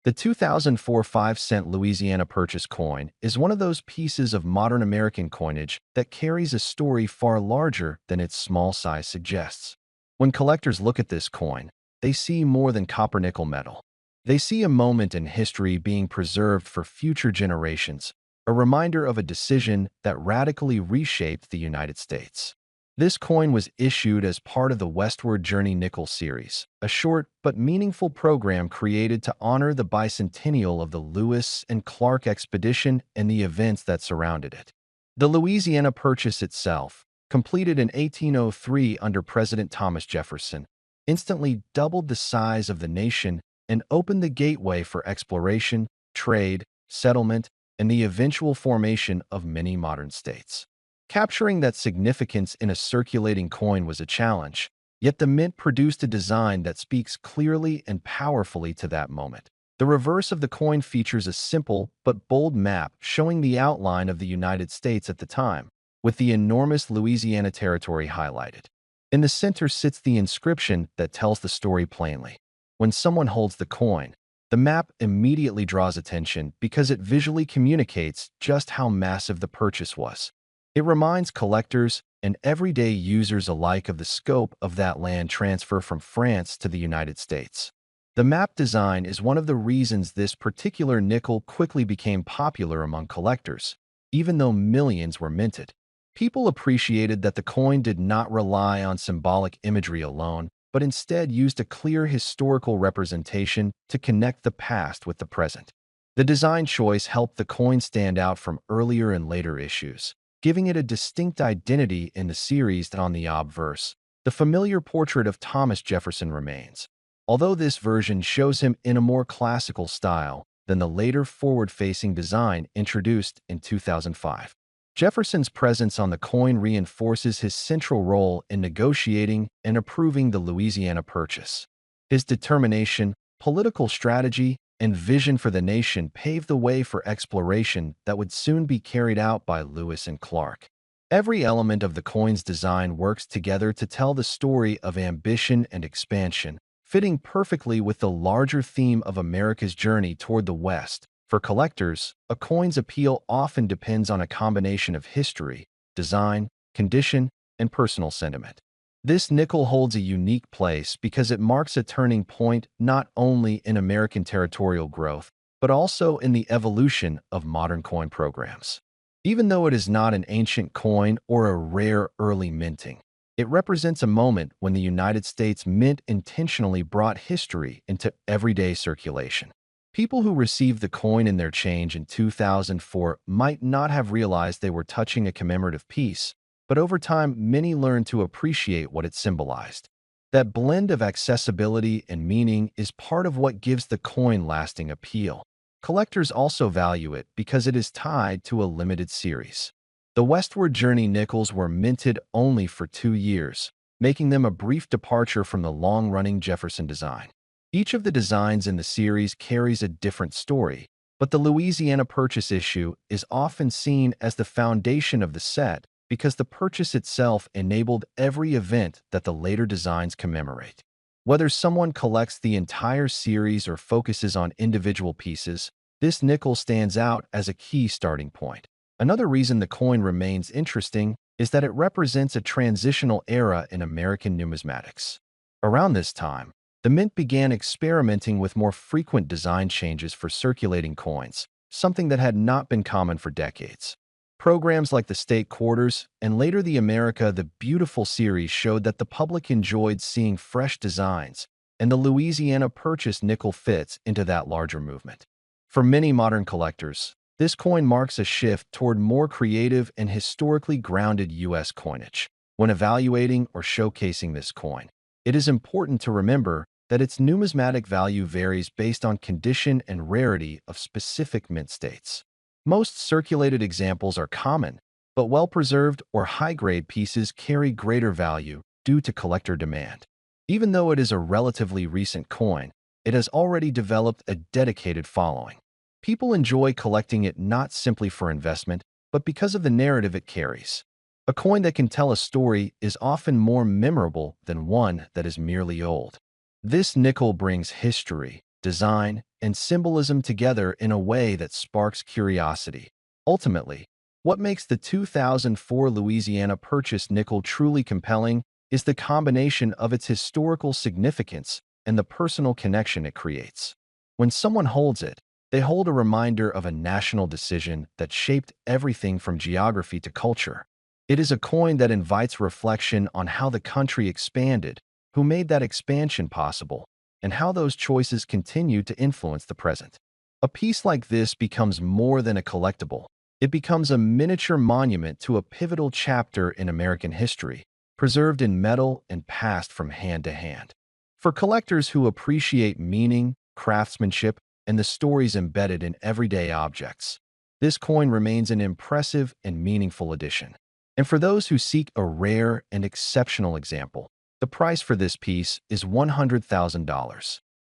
The 2004 5-cent Louisiana Purchase coin is one of those pieces of modern American coinage that carries a story far larger than its small size suggests. When collectors look at this coin, they see more than copper-nickel metal. They see a moment in history being preserved for future generations, a reminder of a decision that radically reshaped the United States. This coin was issued as part of the Westward Journey Nickel series, a short but meaningful program created to honor the bicentennial of the Lewis and Clark expedition and the events that surrounded it. The Louisiana Purchase itself, completed in 1803 under President Thomas Jefferson, instantly doubled the size of the nation and opened the gateway for exploration, trade, settlement, and the eventual formation of many modern states. Capturing that significance in a circulating coin was a challenge, yet the mint produced a design that speaks clearly and powerfully to that moment. The reverse of the coin features a simple but bold map showing the outline of the United States at the time, with the enormous Louisiana Territory highlighted. In the center sits the inscription that tells the story plainly. When someone holds the coin, the map immediately draws attention because it visually communicates just how massive the purchase was. It reminds collectors and everyday users alike of the scope of that land transfer from France to the United States. The map design is one of the reasons this particular nickel quickly became popular among collectors, even though millions were minted. People appreciated that the coin did not rely on symbolic imagery alone, but instead used a clear historical representation to connect the past with the present. The design choice helped the coin stand out from earlier and later issues, giving it a distinct identity in the series. On the obverse, the familiar portrait of Thomas Jefferson remains, although this version shows him in a more classical style than the later forward-facing design introduced in 2005. Jefferson's presence on the coin reinforces his central role in negotiating and approving the Louisiana Purchase. His determination, political strategy, and vision for the nation paved the way for exploration that would soon be carried out by Lewis and Clark. Every element of the coin's design works together to tell the story of ambition and expansion, fitting perfectly with the larger theme of America's journey toward the West. For collectors, a coin's appeal often depends on a combination of history, design, condition, and personal sentiment. This nickel holds a unique place because it marks a turning point not only in American territorial growth, but also in the evolution of modern coin programs. Even though it is not an ancient coin or a rare early minting, it represents a moment when the United States Mint intentionally brought history into everyday circulation. People who received the coin in their change in 2004 might not have realized they were touching a commemorative piece, but over time, many learned to appreciate what it symbolized. That blend of accessibility and meaning is part of what gives the coin lasting appeal. Collectors also value it because it is tied to a limited series. The Westward Journey nickels were minted only for 2 years, making them a brief departure from the long-running Jefferson design. Each of the designs in the series carries a different story, but the Louisiana Purchase issue is often seen as the foundation of the set because the purchase itself enabled every event that the later designs commemorate. Whether someone collects the entire series or focuses on individual pieces, this nickel stands out as a key starting point. Another reason the coin remains interesting is that it represents a transitional era in American numismatics. Around this time, the Mint began experimenting with more frequent design changes for circulating coins, something that had not been common for decades. Programs like the State Quarters and later the America the Beautiful series showed that the public enjoyed seeing fresh designs, and the Louisiana Purchase nickel fits into that larger movement. For many modern collectors, this coin marks a shift toward more creative and historically grounded U.S. coinage. When evaluating or showcasing this coin, it is important to remember that its numismatic value varies based on condition and rarity of specific mint states. Most circulated examples are common, but well-preserved or high-grade pieces carry greater value due to collector demand. Even though it is a relatively recent coin, it has already developed a dedicated following. People enjoy collecting it not simply for investment, but because of the narrative it carries. A coin that can tell a story is often more memorable than one that is merely old. This nickel brings history, design, and symbolism together in a way that sparks curiosity. Ultimately, what makes the 2004 Louisiana Purchase Nickel truly compelling is the combination of its historical significance and the personal connection it creates. When someone holds it, they hold a reminder of a national decision that shaped everything from geography to culture. It is a coin that invites reflection on how the country expanded, who made that expansion possible, and how those choices continue to influence the present. A piece like this becomes more than a collectible. It becomes a miniature monument to a pivotal chapter in American history, preserved in metal and passed from hand to hand. For collectors who appreciate meaning, craftsmanship, and the stories embedded in everyday objects, this coin remains an impressive and meaningful addition. And for those who seek a rare and exceptional example, the price for this piece is $100,000.